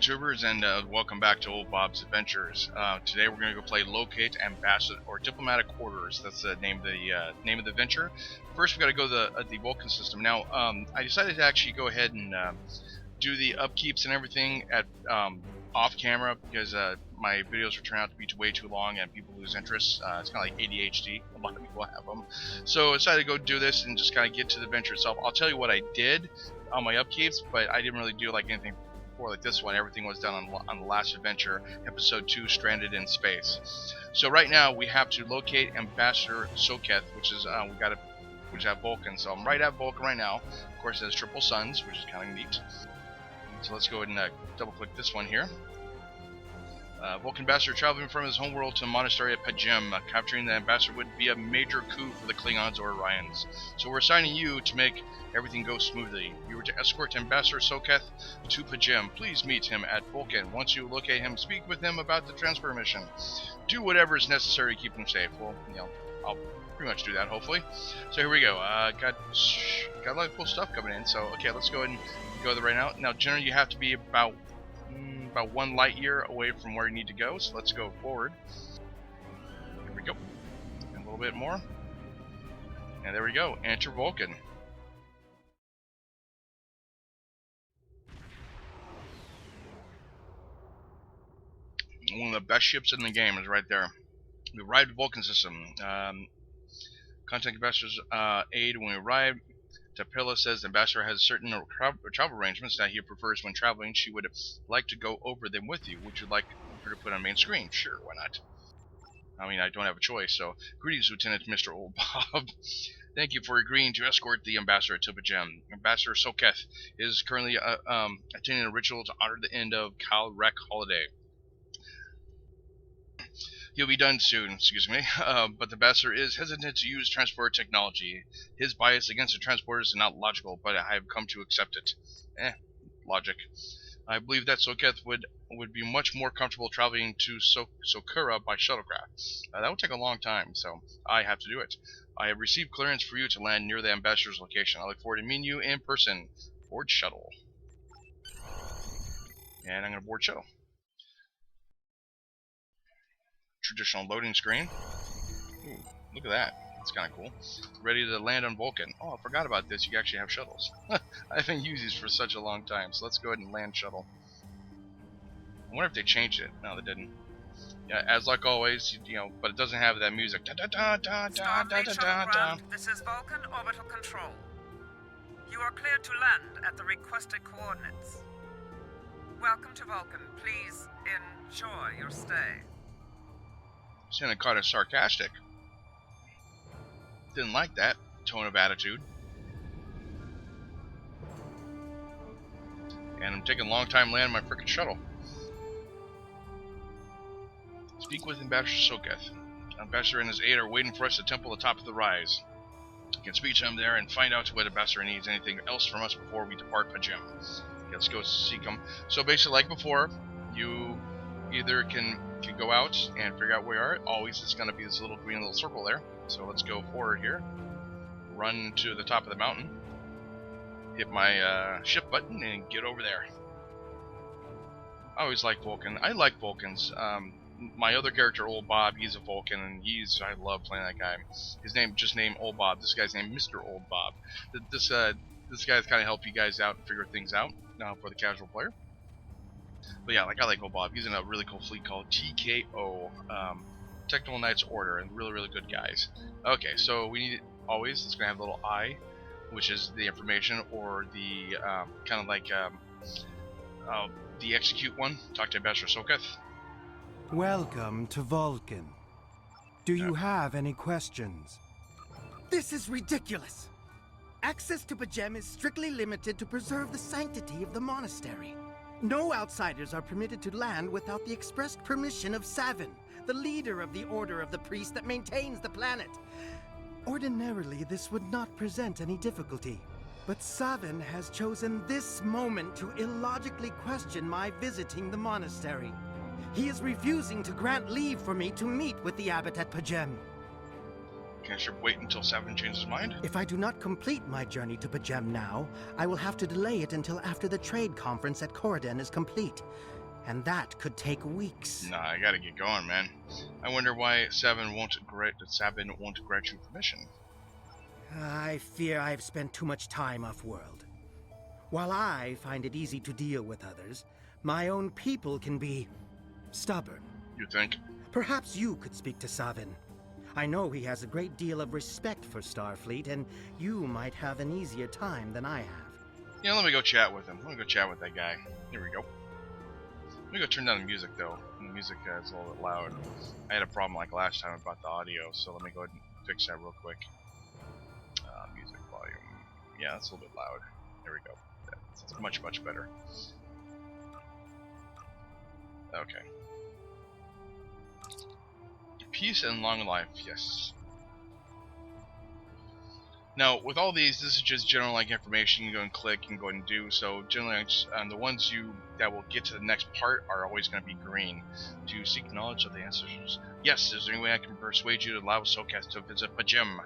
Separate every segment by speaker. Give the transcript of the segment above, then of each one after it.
Speaker 1: YouTubers, and welcome back to Oldbob's Adventures. Today we're going to go play Locate Ambassador or Diplomatic Quarters. That's the name of the adventure. First, we got to go to the Vulcan system. Now, I decided to actually go ahead and do the upkeeps and everything at off camera because my videos were turning out to be way too long and people lose interest. It's kind of like ADHD. A lot of people have them. So I decided to go do this and just kind of get to the adventure itself. I'll tell you what I did on my upkeeps, but I didn't really do like anything before like this one. Everything was done on the last adventure, episode 2, Stranded in Space. So right now we have to locate Ambassador Soketh, which is which have Vulcan. So I'm right at Vulcan right now. Of course, it has triple suns, which is kind of neat. So let's go ahead and double click this one here. Vulcan ambassador traveling from his homeworld to a monastery at Pajem. Capturing the ambassador would be a major coup for the Klingons or Orions. So we're assigning you to make everything go smoothly. You were to escort Ambassador Soketh to Pajem. Please meet him at Vulcan. Once you locate him, speak with him about the transfer mission. Do whatever is necessary to keep him safe. Well, I'll pretty much do that, hopefully. So here we go. Got a lot of cool stuff coming in. So okay, let's go ahead and go there right now. Now, generally, you have to be about 1 light year away from where you need to go. So let's go forward. Here we go. And a little bit more. And there we go. Enter Vulcan. One of the best ships in the game is right there. We arrived at Vulcan system. Contact Ambassador's aid when we arrived. Tapilla says the ambassador has certain travel arrangements that he prefers when traveling. She would like to go over them with you. Would you like her to put on main screen? Sure, why not? I mean, I don't have a choice, so greetings, Lieutenant Mr. Oldbob. Thank you for agreeing to escort the ambassador to Pajem. Ambassador Soketh is currently attending a ritual to honor the end of Kal Rek holiday. He'll be done soon, excuse me, but the ambassador is hesitant to use transport technology. His bias against the transporters is not logical, but I have come to accept it. Logic. I believe that Soketh would be much more comfortable traveling to Sokura by shuttlecraft. That would take a long time, so I have to do it. I have received clearance for you to land near the ambassador's location. I look forward to meeting you in person. Board shuttle. And I'm going to board shuttle. Traditional loading screen. Ooh, look at that. That's kind of cool. Ready to land on Vulcan. Oh, I forgot about this. You actually have shuttles. I haven't used these for such a long time, so let's go ahead and land shuttle. I wonder if they changed it. No, they didn't. Yeah, as like always, but it doesn't have that music. Da da da da da da da da.
Speaker 2: This is Vulcan Orbital Control. You are cleared to land at the requested coordinates. Welcome to Vulcan. Please enjoy your stay.
Speaker 1: Sounded kind of sarcastic. Didn't like that tone of attitude. And I'm taking a long time landing my frickin' shuttle. Speak with Ambassador Soketh. Ambassador and his aide are waiting for us at the temple at the top of the rise. You can speak to him there and find out what Ambassador needs. Anything else from us before we depart Pajem. Okay, let's go seek him. So basically, like before, you either can go out and figure out where you are. Always it's going to be this little green little circle there. So let's go forward here. Run to the top of the mountain. Hit my shift button and get over there. I always like Vulcan. I like Vulcans. My other character, Oldbob, he's a Vulcan, and I love playing that guy. His name, just named Oldbob. This guy's named Mr. Oldbob. This guy's kind of help you guys out and figure things out for the casual player. But yeah, I like Oldbob. He's in a really cool fleet called TKO, Technical Knights Order, and really, really good guys. Okay, so we need always, it's going to have a little I, which is the information, or the kind of like the execute one. Talk to Ambassador Soketh.
Speaker 3: Welcome to Vulcan. Do you have any questions?
Speaker 4: This is ridiculous. Access to Pajem is strictly limited to preserve the sanctity of the monastery. No outsiders are permitted to land without the expressed permission of Savin, the leader of the Order of the Priest that maintains the planet. Ordinarily, this would not present any difficulty, but Savin has chosen this moment to illogically question my visiting the monastery. He is refusing to grant leave for me to meet with the abbot at Pajem.
Speaker 1: Can I should wait until Savin changes his mind?
Speaker 4: If I do not complete my journey to Pajem now, I will have to delay it until after the trade conference at Corridon is complete. And that could take weeks.
Speaker 1: Nah, I gotta get going, man. I wonder why Savin won't grant you permission.
Speaker 4: I fear I've spent too much time off-world. While I find it easy to deal with others, my own people can be stubborn.
Speaker 1: You think?
Speaker 4: Perhaps you could speak to Savin. I know he has a great deal of respect for Starfleet, and you might have an easier time than I have.
Speaker 1: Yeah, let me go chat with him. Let me go chat with that guy. Here we go. Let me go turn down the music, though. The music is a little bit loud. I had a problem like last time about the audio, so let me go ahead and fix that real quick. Music volume. Yeah, that's a little bit loud. There we go. That's much, much better. Okay. Peace and long life, yes. Now, with all these, this is just general like information. You can go and click and go and do. So generally, the ones that will get to the next part are always going to be green. To seek knowledge of the ancestors. Yes, is there any way I can persuade you to allow Sokas to visit Pajem?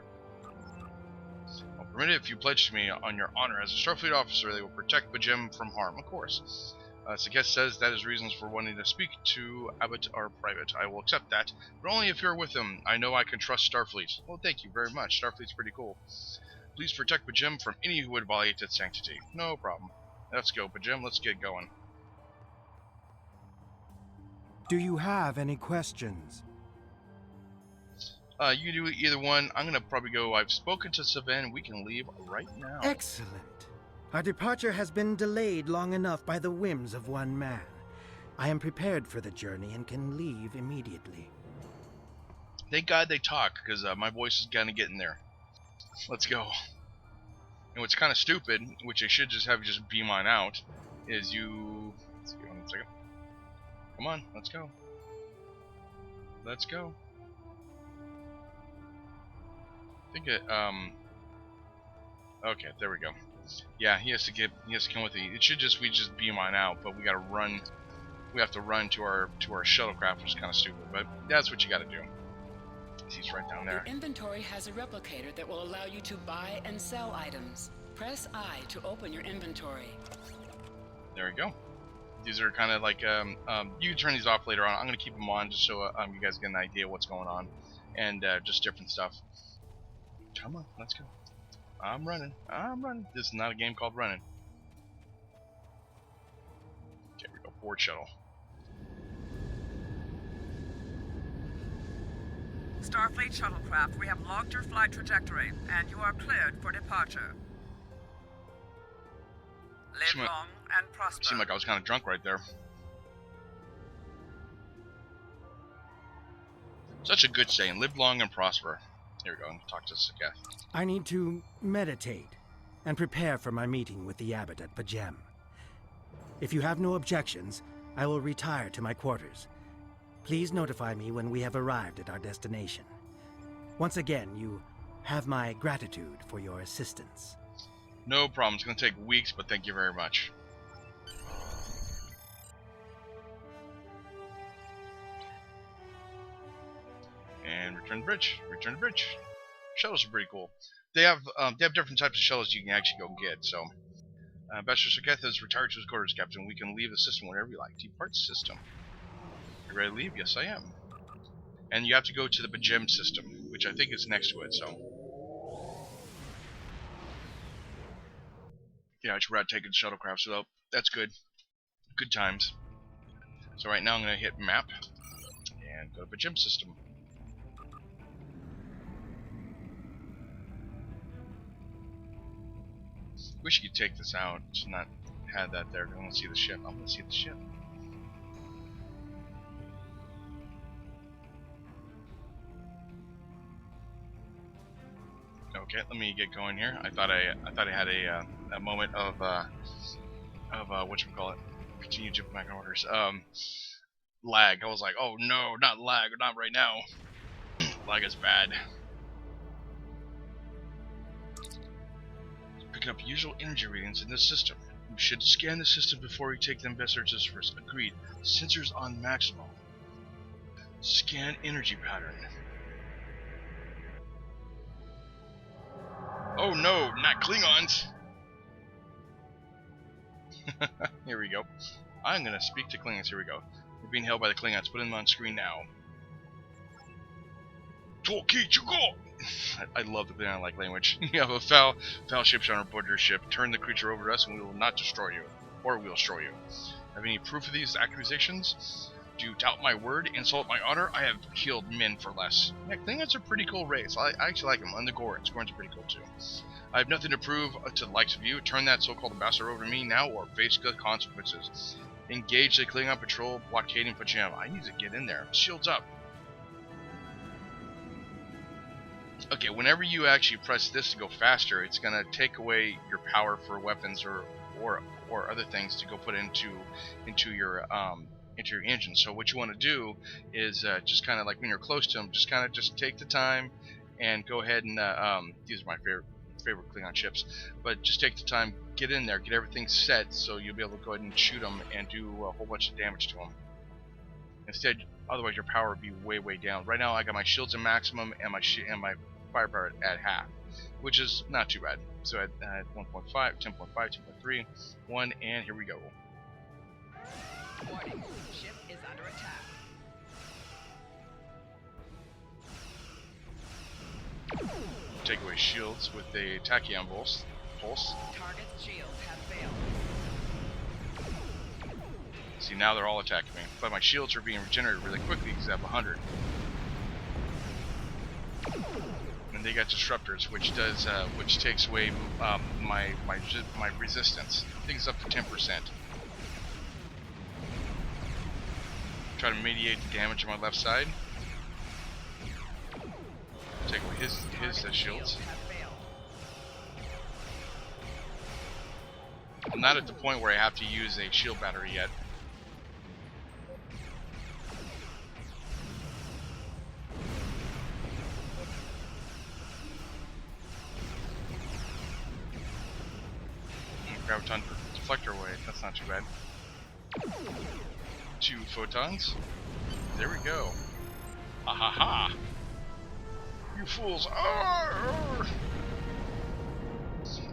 Speaker 1: I'll permit it if you pledge to me on your honor as a Starfleet officer they will protect Pajem from harm, of course. Saket says that his reasons for wanting to speak to Abbott are private. I will accept that, but only if you're with him. I know I can trust Starfleet. Well, thank you very much. Starfleet's pretty cool. Please protect Pajem from any who would violate its sanctity. No problem. Let's go, Pajem. Let's get going.
Speaker 3: Do you have any questions?
Speaker 1: You can do either one. I'm gonna probably go. I've spoken to Savin. We can leave right now.
Speaker 4: Excellent. Our departure has been delayed long enough by the whims of one man. I am prepared for the journey and can leave immediately.
Speaker 1: Thank God they talk, because my voice is kind of getting there. Let's go. And what's kind of stupid, which I should just have just beam on out, is you... Let's go 1 second. Come on, let's go. Let's go. I think it, okay, there we go. Yeah, he has to come with me. It should just, we just beam on out, but we gotta run. We have to run to our shuttlecraft, which is kind of stupid, but that's what you gotta do. He's right down there.
Speaker 5: Your inventory has a replicator that will allow you to buy and sell items. Press I to open your inventory.
Speaker 1: There we go. These are kind of like, you can turn these off later on. I'm gonna keep them on just so you guys get an idea of what's going on, and just different stuff. Come on, let's go. I'm running. This is not a game called running. Okay, we go. Board shuttle.
Speaker 2: Starfleet shuttlecraft, we have logged your flight trajectory, and you are cleared for departure. Live long and prosper.
Speaker 1: Seemed like I was kind of drunk right there. Such a good saying. Live long and prosper. Here we go. And talk to Saket.
Speaker 4: I need to meditate and prepare for my meeting with the abbot at Pajem. If you have no objections, I will retire to my quarters. Please notify me when we have arrived at our destination. Once again, you have my gratitude for your assistance.
Speaker 1: No problem. It's going to take weeks, but thank you very much. And return to bridge. Return to bridge. Shuttles are pretty cool. They have different types of shuttles you can actually go get. So, Bachelor Saket has retired to his quarters, Captain. We can leave the system whenever you like. Depart system. You ready to leave? Yes, I am. And you have to go to the Pajem system, which I think is next to it. So, yeah, it's rad taking shuttlecraft. So that's good. Good times. So right now I'm gonna hit map and go to Pajem system. Wish you could take this out, just not had that there. I want to see the ship. I want to see the ship. Okay, let me get going here. I thought I had a moment of whatchamacallit. Continue jumping back in orders. Lag. I was like, oh no, not lag, not right now. Lag is bad. Picking up usual energy readings in this system. You should scan the system before you take the investors first. Agreed. Sensors on maximum. Scan energy pattern. Oh no, not Klingons! Here we go. I'm gonna speak to Klingons. Here we go. We're being held by the Klingons. Put them on screen now. I love the Klingon-like language. You have a foul shipshot on board your ship. Turn the creature over to us and we will not destroy you. Or we'll destroy you. Have any proof of these accusations? Do you doubt my word? Insult my honor? I have killed men for less. Yeah, Klingons are a pretty cool race. I actually like them. And the Gorons. Gorons are pretty cool too. I have nothing to prove to the likes of you. Turn that so-called ambassador over to me now or face the consequences. Engage the Klingon patrol blockading Pajam. I need to get in there. Shields up. Okay, whenever you actually press this to go faster, it's gonna take away your power for weapons or other things to go put into your engine. So what you want to do is just kind of like when you're close to them, just take the time and go ahead and these are my favorite Klingon ships, but just take the time, get in there, get everything set, so you'll be able to go ahead and shoot them and do a whole bunch of damage to them. Instead, otherwise your power would be way down. Right now I got my shields at maximum and my firepower at half, which is not too bad. So at 1.5, 10.5, 10.3, 1, and here we go.
Speaker 6: Warning, ship is under attack.
Speaker 1: Take away shields with a tachyon pulse.
Speaker 6: Target's shields have failed.
Speaker 1: See, now they're all attacking me, but my shields are being regenerated really quickly because I have 100. And they got disruptors, which takes away my resistance. I think it's up to 10%. Try to mediate the damage on my left side. Take away his shields. I'm not at the point where I have to use a shield battery yet. Graviton deflector away, that's not too bad. 2 photons. There we go. Ah ha ha! You fools! Arr!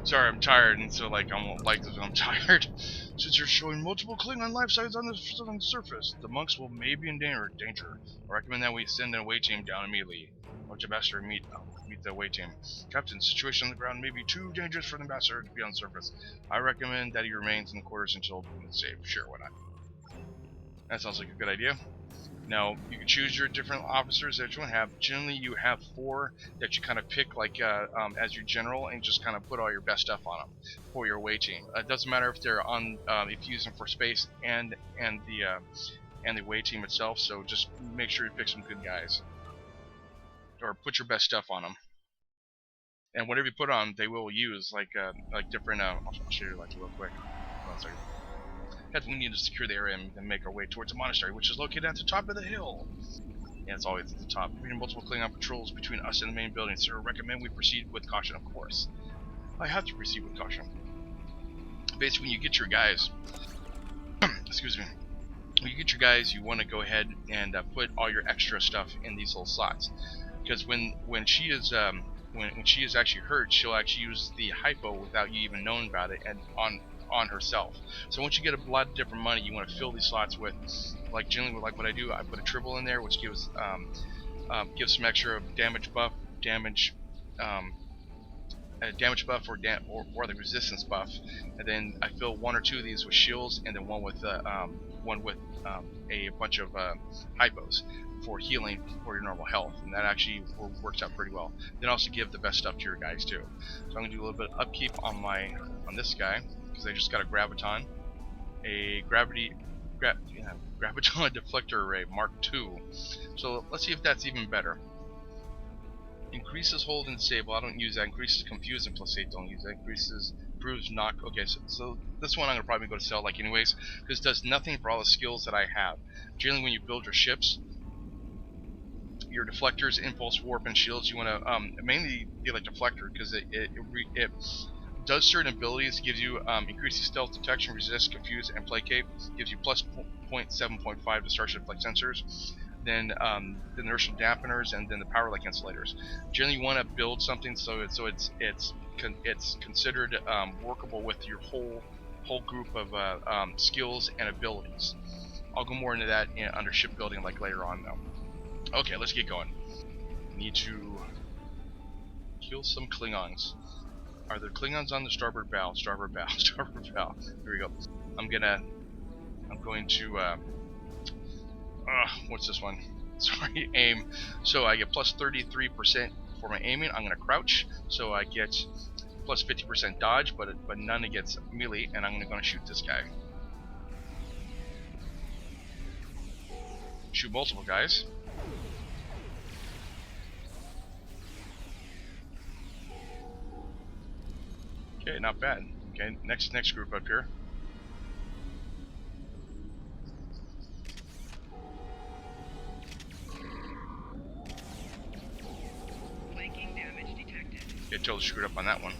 Speaker 1: Sorry, I'm tired, and so like I won't like this when I'm tired. Since you're showing multiple Klingon life size on the surface, the monks will may be in danger. I recommend that we send an away team down immediately. Watch ambassador meet the away team. Captain, situation on the ground may be too dangerous for the ambassador to be on the surface. I recommend that he remains in the quarters until it's safe. Sure, why not? That sounds like a good idea. Now, you can choose your different officers that you want to have. Generally, you have 4 that you kind of pick like as your general and just kind of put all your best stuff on them for your away team. It doesn't matter if they're on if you use them for space and the away team itself. So just make sure you pick some good guys or put your best stuff on them. And whatever you put on, they will use like different. I'll show you like real quick. One second. We need to secure the area and then make our way towards the monastery, which is located at the top of the hill. Yeah, it's always at the top. We need multiple Klingon patrols between us and the main building, so I recommend we proceed with caution, of course. I have to proceed with caution. Basically, when you get your guys, excuse me, when you get your guys, you want to go ahead and put all your extra stuff in these little slots, because when she is actually hurt, she'll actually use the hypo without you even knowing about it, and on herself. So once you get a lot of different money, you want to fill these slots with, like generally like what I do, I put a triple in there, which gives some extra damage buff, damage buff or the resistance buff, and then I fill 1 or 2 of these with shields, and then one with a bunch of hypos for healing for your normal health, and that actually works out pretty well. Then also give the best stuff to your guys too. So I'm gonna do a little bit of upkeep on this guy, because I just got a graviton, graviton deflector array Mark II. So let's see if that's even better. Increases hold and disable. I don't use that. Increases confuse and plus 8. Don't use that. Increases improves knock. Okay, so this one I'm gonna probably go to sell like anyways, because it does nothing for all the skills that I have. Generally, when you build your ships, your deflectors, impulse, warp, and shields, you want to mainly be like deflector, because it does certain abilities. Gives you increasing stealth, detection, resist, confuse, and placate. Gives you plus 0.7.5 to starship like sensors. then the inertial dampeners, and then the power like insulators. Generally, you want to build something so it's considered workable with your whole group of skills and abilities. I'll go more into that under shipbuilding like later on though. Okay, let's get going. Need to kill some Klingons. Are there Klingons on the starboard bow? Starboard bow, starboard bow. Here we go. I'm going to what's this one? Sorry, aim. So I get plus 33% for my aiming. I'm gonna crouch, so I get plus 50% dodge, but none against melee, and I'm gonna shoot this guy. Shoot multiple guys. Okay, not bad. Okay, next group up here.
Speaker 6: Flanking damage detected.
Speaker 1: Okay, totally screwed up on that one.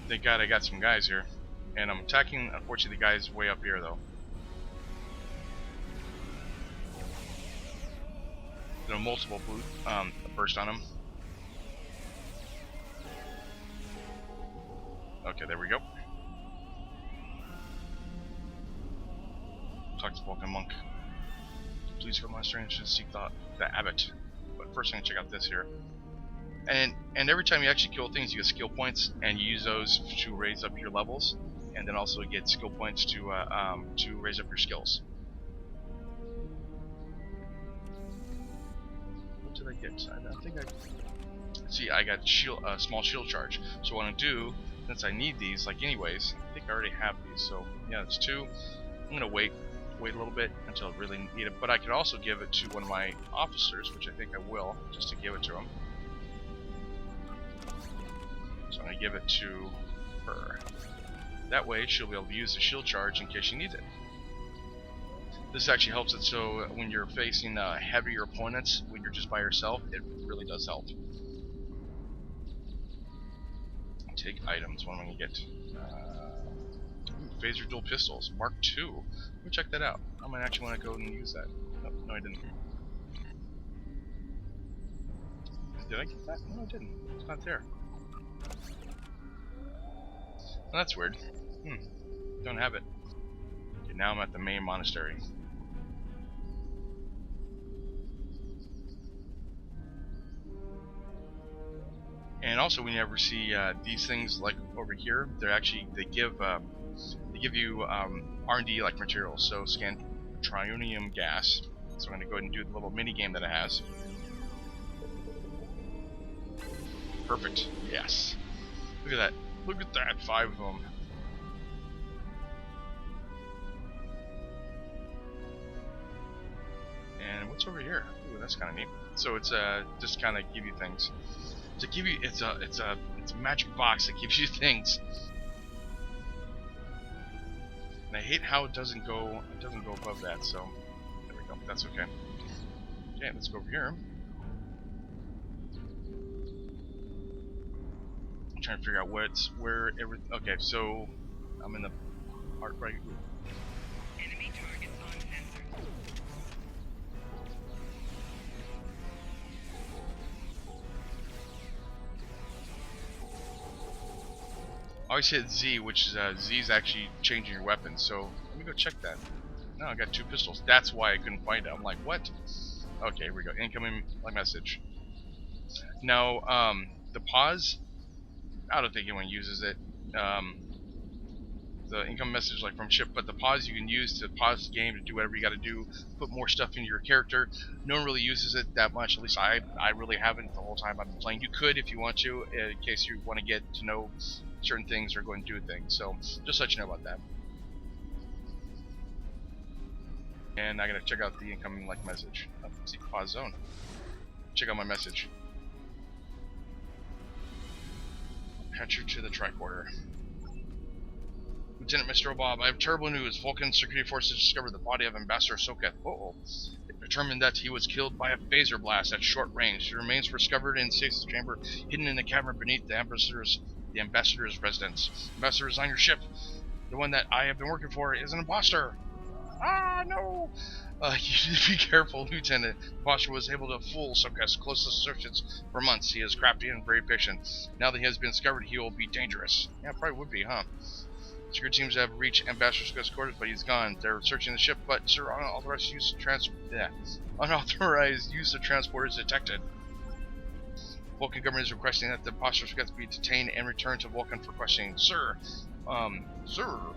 Speaker 1: Thank God I got some guys here. And I'm attacking, unfortunately, the guys way up here, though. There are multiple burst on them. Okay, there we go. Talk to Vulcan Monk. Please go monster and should seek the abbot. But first I'm gonna check out this here. And every time you actually kill things, you get skill points, and you use those to raise up your levels, and then also get skill points to raise up your skills. What did I get? I think I got small shield charge. So what I'm gonna do, since I need these, like anyways, I think I already have these. So yeah, it's 2. I'm gonna wait a little bit until I really need it. But I could also give it to one of my officers, which I think I will, just to give it to him. So I'm going to give it to her. That way she'll be able to use the shield charge in case she needs it. This actually helps it so when you're facing heavier opponents, when you're just by yourself, it really does help. Take items. What am I going to get? Phaser dual pistols, Mark II. Let me check that out. I might actually want to go and use that. Nope, no, I didn't. Did I get that? No, I didn't. It's not there. Well, that's weird. Don't have it. Okay, now I'm at the main monastery. And also, when you ever see these things like over here, they give you R&D like materials. So scan trionium gas. So I'm going to go ahead and do the little mini game that it has. Perfect. Yes. Look at that. Look at that. 5 of them. And what's over here? Ooh, that's kind of neat. So it's just kind of give you things. To give you, it's a magic box that gives you things. And I hate how it doesn't go above that. So there we go. That's okay. Okay, let's go over here. I'm trying to figure out where everything. Okay, so I'm in the part right.
Speaker 6: Enemy targets on sensors.
Speaker 1: Always hit Z, which is Z is actually changing your weapon. So let me go check that. No, I got 2 pistols. That's why I couldn't find it. I'm like, what? Okay, here we go. Incoming message. Now, the pause. I don't think anyone uses it. The incoming message like from ship, but the pause you can use to pause the game to do whatever you got to do, put more stuff into your character. No one really uses it that much. At least I really haven't the whole time I've been playing. You could if you want to, in case you want to get to know certain things or go and do things. So just let you know about that. And I gotta check out the incoming message. See pause zone. Check out my message. Patcher to the tricorder. Lieutenant Mr. Oldbob, I have terrible news. Vulcan security forces discovered the body of Ambassador Soketh. It determined that he was killed by a phaser blast at short range. His remains were discovered in stasis chamber, hidden in the cavern beneath the ambassador's residence. Ambassador is on your ship. The one that I have been working for is an imposter. Ah, no! You need to be careful, Lieutenant. The imposter was able to fool subcasts close to associates for months. He is crafty and very patient. Now that he has been discovered, he will be dangerous. Yeah, probably would be, huh? Security teams have reached Ambassador Scott's quarters, but he's gone. They're searching the ship, but sir, unauthorized use of transporter is detected. Vulcan government is requesting that the imposter Scott be detained and returned to Vulcan for questioning. Sir,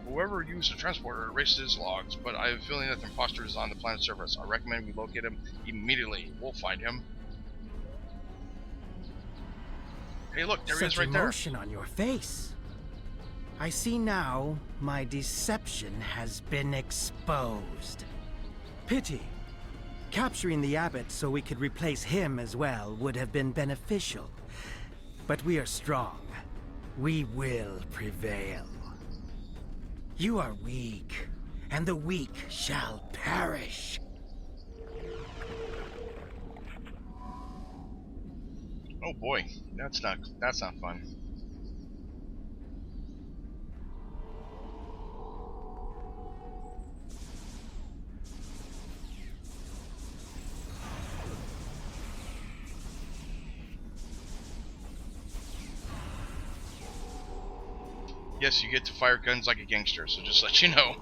Speaker 1: whoever used the transporter erases logs, but I have a feeling that the imposter is on the planet's surface. I recommend we locate him immediately. We'll find him. Hey, look, there he is right there.
Speaker 4: Such emotion on your face. I see now my deception has been exposed. Pity. Capturing the abbot so we could replace him as well would have been beneficial. But we are strong. We will prevail. You are weak, and the weak shall perish.
Speaker 1: Oh boy, that's not fun. Yes, you get to fire guns like a gangster, so just let you know.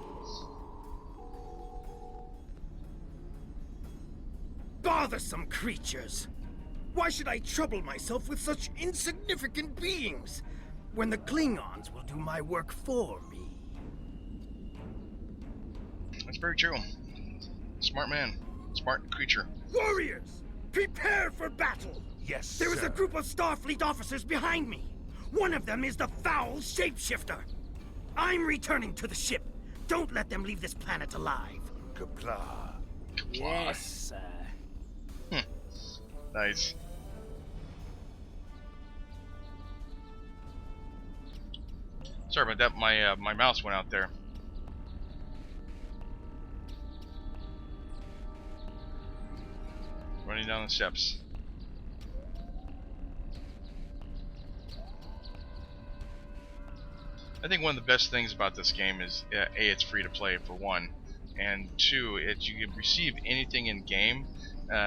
Speaker 4: Bothersome creatures! Why should I trouble myself with such insignificant beings, when the Klingons will do my work for me?
Speaker 1: That's very true. Smart man. Smart creature.
Speaker 4: Warriors! Prepare for battle!
Speaker 3: Yes,
Speaker 4: There is
Speaker 3: sir.
Speaker 4: a group of Starfleet officers behind me. One of them is the foul shapeshifter. I'm returning to the ship. Don't let them leave this planet alive.
Speaker 3: Kapla.
Speaker 4: Yes, sir.
Speaker 1: Nice. Sorry about that. My mouse went out there. Running down the steps. I think one of the best things about this game is A, it's free to play for one, and two, you can receive anything in game,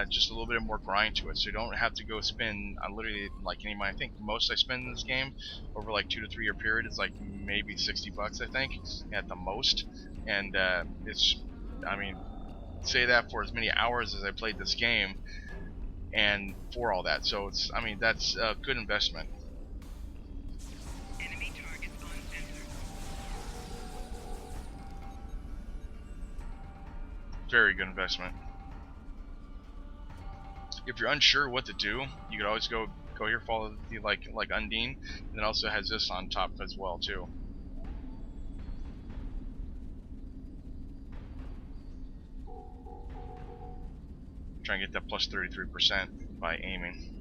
Speaker 1: just a little bit more grind to it. So you don't have to go spend literally like any money. I think most I spend in this game over like 2 to 3 year period is like maybe $60, I think, at the most. And I mean, say that for as many hours as I played this game, and for all that. So that's a good investment.
Speaker 6: Enemy targets on sensor.
Speaker 1: Very good investment. If you're unsure what to do, you could always go here, follow the like Undine, and it also has this on top as well too. Try and get that plus 33% by aiming.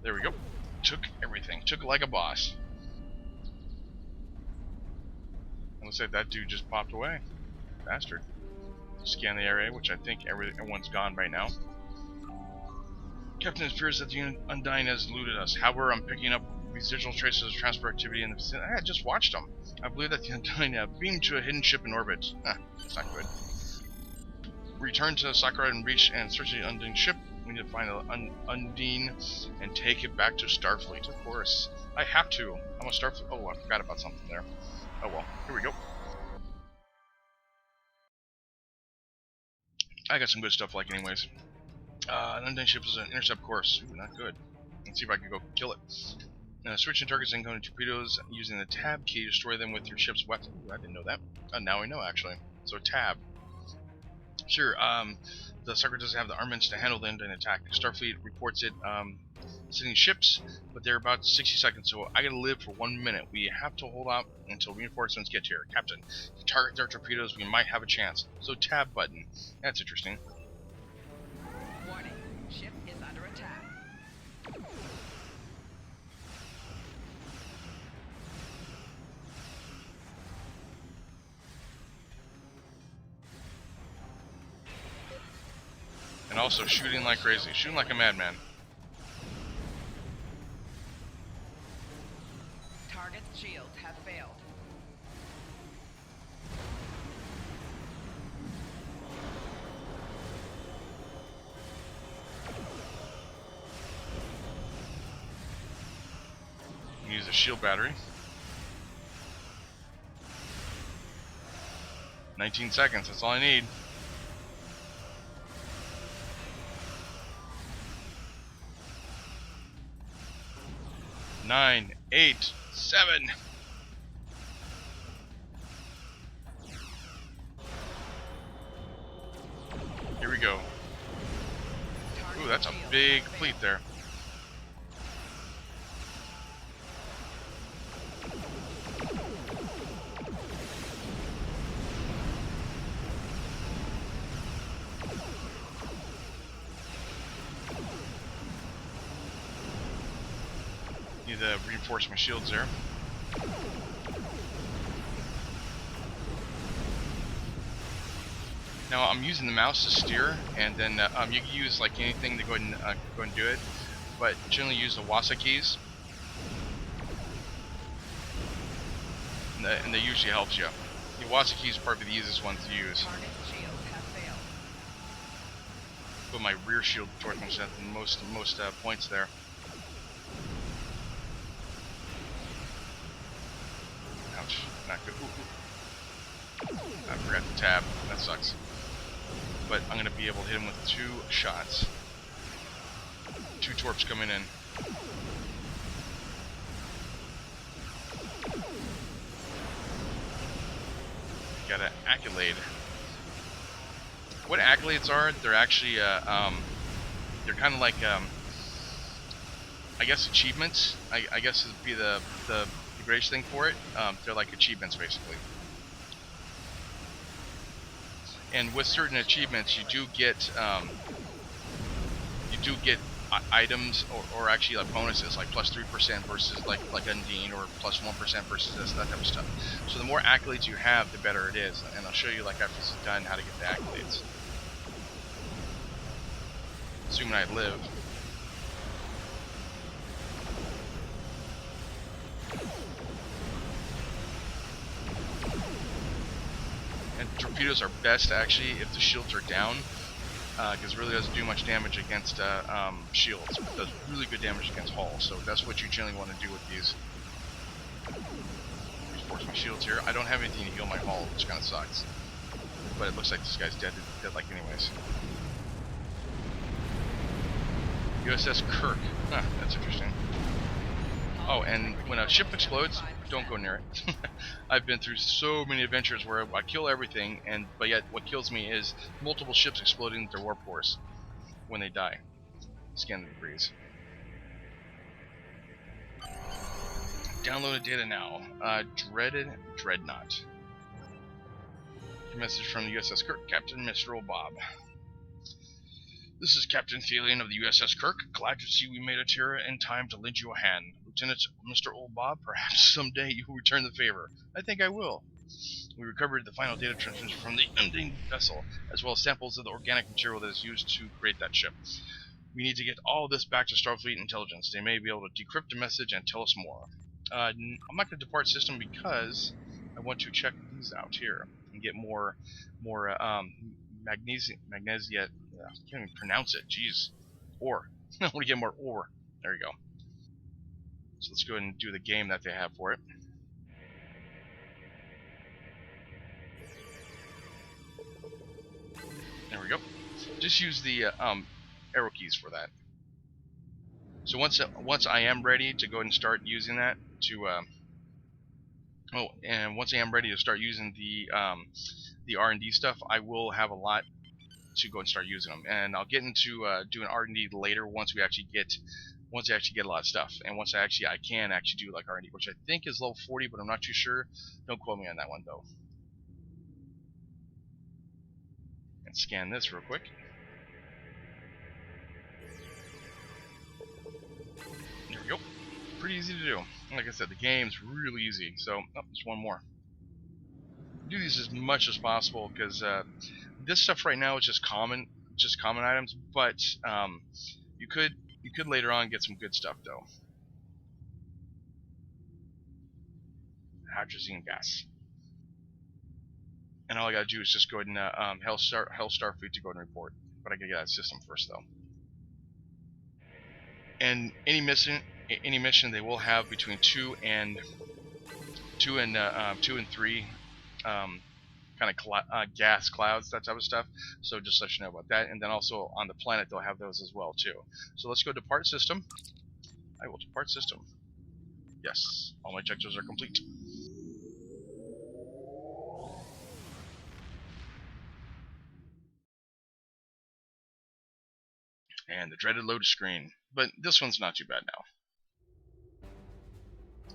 Speaker 1: There we go. Took everything. Took it like a boss. And looks like that dude just popped away. Bastard. Scan the area, which I think everyone's gone right now. Captain fears that the Undine has looted us. However, I'm picking up residual traces of transport activity in the vicinity. I just watched them. I believe that the Undine beamed to a hidden ship in orbit. That's not good. Return to Sakura and reach and search the Undine ship. We need to find the Undine and take it back to Starfleet. Of course. I have to. I'm a Starfleet. Oh, I forgot about something there. Oh well. Here we go. I got some good stuff like anyways. An Undine ship is an intercept course. Ooh, not good. Let's see if I can go kill it. Switching targets and incoming torpedoes using the tab key to destroy them with your ship's weapon. Ooh, I didn't know that. Now we know actually. So tab. Sure, the Sakura doesn't have the armaments to handle the Undine attack. Starfleet reports it sending ships, but they're about 60 seconds, so I gotta live for 1 minute. We have to hold out until reinforcements get here. Captain, if you target their torpedoes, we might have a chance. So tab button. That's interesting.
Speaker 6: Warning. Ship is under attack.
Speaker 1: And also shooting like crazy. Shooting like a madman.
Speaker 6: Target's shields have failed.
Speaker 1: Use a shield battery. 19 seconds, that's all I need. Nine, 8, 7. Here we go. Ooh, that's a big fleet there. Need to reinforce my shields there. Now I'm using the mouse to steer, and then you can use like anything to go ahead and do it, but generally use the WASA keys, and they usually helps you. The WASA keys are probably the easiest one to use.
Speaker 6: Target's shields have failed.
Speaker 1: Put my rear shield towards myself and most points there. Ouch, not good. Ooh. I forgot to tab. That sucks. But I'm gonna be able to hit him with 2 shots. 2 torps coming in. Got an accolade. What accolades are? They're actually they're kind of like I guess achievements. I guess would be the greatest thing for it. They're like achievements basically. And with certain achievements, you do get items or actually like bonuses, like plus 3% versus like Undine, or plus 1% versus this, that type of stuff. So the more accolades you have, the better it is. And I'll show you like after this is done how to get the accolades. Assuming I live. And torpedoes are best actually if the shields are down, because it really doesn't do much damage against shields, but it does really good damage against hull. So that's what you generally want to do with these. Reinforce my shields here. I don't have anything to heal my hull, which kind of sucks. But it looks like this guy's dead like anyways. USS Kirk. Huh, that's interesting. Oh, and when a ship explodes, don't go near it. I've been through so many adventures where I kill everything, but yet what kills me is multiple ships exploding at their warp cores when they die. Scan the debris. Downloaded data now. Dreaded Dreadnought. Message from the USS Kirk, Captain Mr. Oldbob. This is Captain Thelian of the USS Kirk. Glad to see we made it here in time to lend you a hand. Lieutenant Mr. Oldbob, perhaps someday you will return the favor. I think I will. We recovered the final data transmission from the ending vessel, as well as samples of the organic material that is used to create that ship. We need to get all of this back to Starfleet Intelligence. They may be able to decrypt the message and tell us more. I'm not going to depart system because I want to check these out here and get more magnesia. I can't even pronounce it. Jeez. Ore. I want to get more ore. There you go. So let's go ahead and do the game that they have for it. There we go. Just use the arrow keys for that. So once I am ready to go ahead and start using that to once I am ready to start using the R&D stuff, I will have a lot to go and start using them, and I'll get into doing R&D later once I actually get a lot of stuff, and once I can actually do like R&D, which I think is level 40, but I'm not too sure. Don't quote me on that one though. And scan this real quick. There we go. Pretty easy to do. Like I said, the game's really easy. So, there's one more. Do these as much as possible because this stuff right now is just common. just common items, but you could later on get some good stuff though. Hydrazine gas. And all I gotta do is just go ahead and Hell Starfleet to go ahead and report. But I gotta get that system first though. And any mission they will have between 2 and 3 kind of gas clouds, that type of stuff. So just let you know about that. And then also on the planet they'll have those as well too. So let's go depart system. I will depart system. Yes, all my checkers are complete. And the dreaded load screen. But this one's not too bad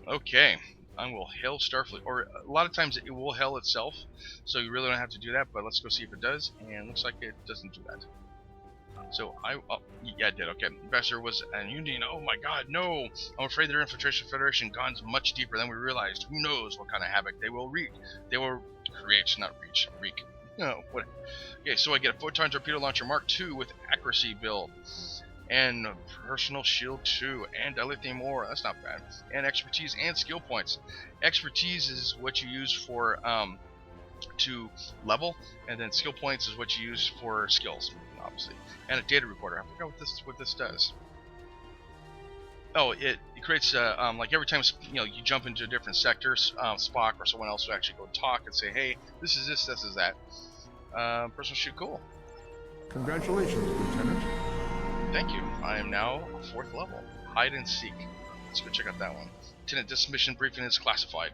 Speaker 1: now. Okay, I will hail Starfleet. Or a lot of times it will hail itself, so you really don't have to do that, but let's go see if it does. And looks like it doesn't do that. So yeah, it did. Okay, Ambassador was an Union. Oh my God, no! I'm afraid their infiltration Federation gone much deeper than we realized. Who knows what kind of havoc they will wreak? They will create, not reach, wreak. No, what? Okay, so I get a photon torpedo launcher Mark II with accuracy build, and personal shield 2, and dilithium ore. That's not bad. And expertise and skill points. Expertise is what you use for to level, and then skill points is what you use for skills, obviously. And a data recorder. I forgot what this does. Oh, it creates like every time you jump into different sectors, Spock or someone else will actually go talk and say, hey, this is this is that. Personal shoot, cool.
Speaker 7: Congratulations, Lieutenant.
Speaker 1: Thank you. I am now 4th level. Hide and seek. Let's go check out that one. Lieutenant, this mission briefing is classified.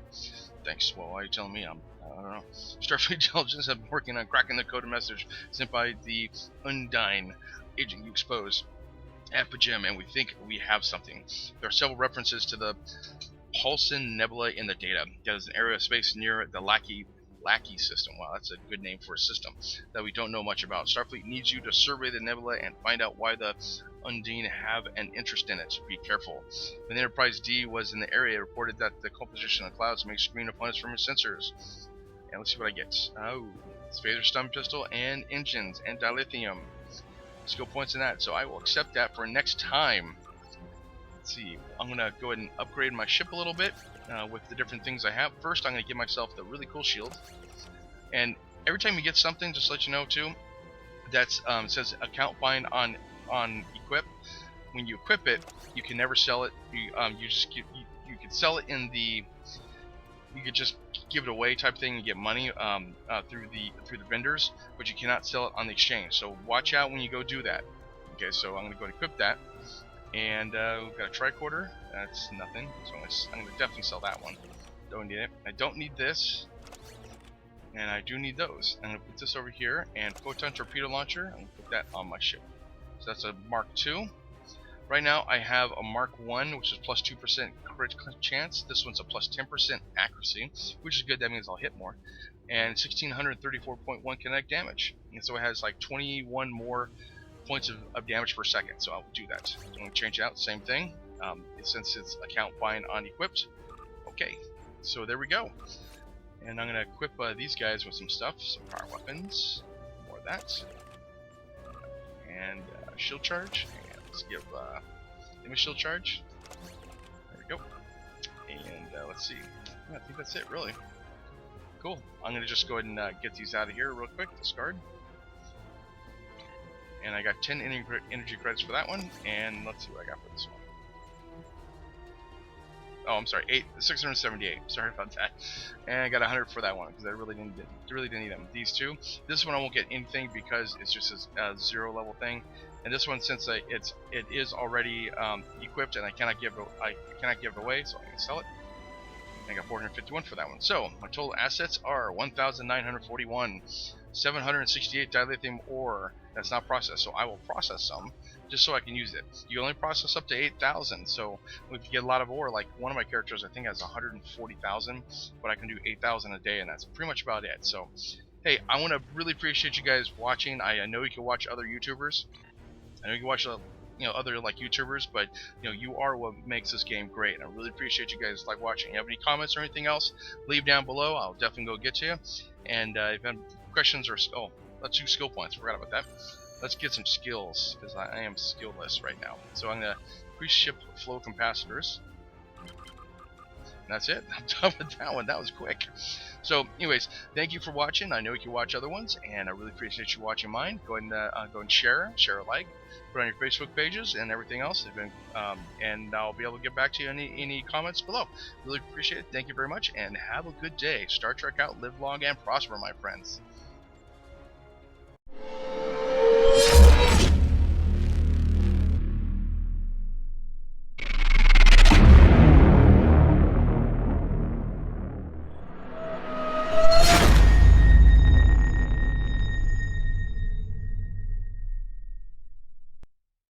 Speaker 1: Thanks. Well, why are you telling me? I don't know. Starfleet intelligence have been working on cracking the coded message sent by the Undine agent you exposed at Pajem, and we think we have something. There are several references to the Paulson Nebula in the data. That is an area of space near the Lackey system. Wow, that's a good name for a system that we don't know much about. Starfleet needs you to survey the nebula and find out why the Undine have an interest in it. Be careful. When the Enterprise D was in the area, it reported that the composition of the clouds makes screen opponents from its sensors. And let's see what I get. Oh, it's phaser stun pistol and engines and dilithium. Skill points in that, so I will accept that for next time. Let's see, I'm gonna go ahead and upgrade my ship a little bit with the different things I have. First, I'm gonna give myself the really cool shield, and every time you get something, just to let you know too, that's says account find on equip. When you equip it, you can never sell it. You can sell it in the, you could just give it away type thing and get money through the vendors, but you cannot sell it on the exchange. So watch out when you go do that. Okay, so I'm gonna go and equip that, and we've got a tricorder. That's nothing. So I'm gonna definitely sell that one. Don't need it. I don't need this, and I do need those. I'm gonna put this over here, and photon torpedo launcher. I'm gonna put that on my ship. So that's a Mark II. Right now I have a Mark 1, which is plus 2% crit chance. This one's a plus 10% accuracy, which is good. That means I'll hit more. And 1634.1 kinetic damage. And so it has like 21 more points of damage per second. So I'll do that. I'm going to change it out. Same thing. Since it's account find on equipped. Okay. So there we go. And I'm going to equip these guys with some stuff. Some power weapons. More of that. And shield charge. Let's give him a shield charge. There we go. And let's see. Yeah, I think that's it, really. Cool. I'm going to just go ahead and get these out of here real quick. Discard. And I got 10 energy credits for that one. And let's see what I got for this one. Oh, I'm sorry, 678. Sorry about that. And I got 100 for that one because I really didn't need them. These two. This one I won't get anything because it's just a 0 level thing. And this one, since it is already equipped and I cannot give it away, so I'm gonna sell it. I got 451 for that one. So my total assets are 1,941, 768 dilithium ore that's not processed. So I will process some just so I can use it. You only process up to 8,000. So if you get a lot of ore, like one of my characters I think has 140,000, but I can do 8,000 a day, and that's pretty much about it. So hey, I want to really appreciate you guys watching. I know you can watch other YouTubers. I know you can watch other like YouTubers, but you are what makes this game great. And I really appreciate you guys like watching. You have any comments or anything else, leave down below. I'll definitely go get to you. And if you have questions or let's do skill points. Forgot about that. Let's get some skills, because I am skillless right now. So I'm going to increase ship flow capacitors. And that's it. I'm done with that one. That was quick. So anyways, thank you for watching. I know you can watch other ones, and I really appreciate you watching mine. Go ahead and go and share a like, put it on your Facebook pages and everything else. And I'll be able to get back to you any comments below. Really appreciate it. Thank you very much, and have a good day. Star Trek out, live long and prosper, my friends.